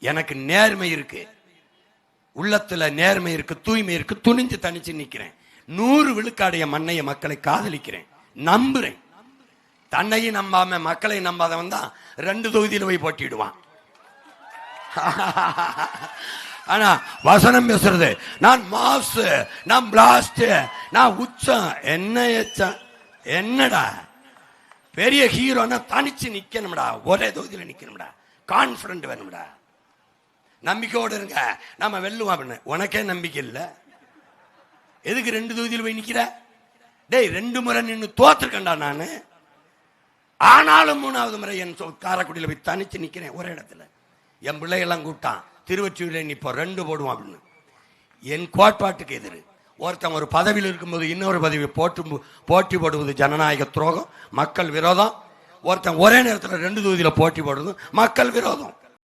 எனக்கு நேர்மை இருக்கு, உள்ளத்துல நேர்மை இருக்கு, தூய்மை இருக்கு, துணிஞ்சு தனிச்சு நிக்கிறேன். 100 விழுக்காடைய மண்ணைய மக்களை காதலிக்கிறேன், நம்புறேன். தன்னையும் நம்பாம மக்களை நம்பாதவன் தான் 2 தொகுதியில் போய் போட்டிடுவான். ஆனா வசனம் பேசுறது, நான் மாஸ், நான் பிளாஸ்ட், நான் உச்சம். என்ன எச்சம்? என்னடா பெரிய ஹீரோனா தனிச்சு நிக்கணும்டா, ஒரே தொகுதியில் நிக்கணும்டா, கான்பிடன்ட் வேணும்டா, நம்பிக்கையோடு இருங்க, நம்ம வெல்லுவோம் அப்படின்னு. உனக்கே நம்பிக்கை இல்லை, எதுக்கு 2 தொகுதியில் போய் நிக்கிற? டேய் 2 முறை நின்று தோத்துருக்கேன்டா நானு. ஆனாலும் 3வது முறை என் காரைக்குடியில் போய் தனிச்சு நிக்கிறேன் ஒரே இடத்துல. என் பிள்ளைகள்லாம் கூப்பிட்டான், திருவொற்றியூரில் நிற்போம், 2 போடுவோம் அப்படின்னு. என் கோட்பாட்டுக்கு எதிர். ஒருத்தன் ஒரு பதவியில் இருக்கும்போது இன்னொரு பதவி போட்டி போடுவது ஜனநாயக துரோகம், மக்கள் விரோதம். ஒருத்தன் ஒரே நேரத்தில் 2 தொகுதியில் போட்டி போடுவது மக்கள் விரோதம்.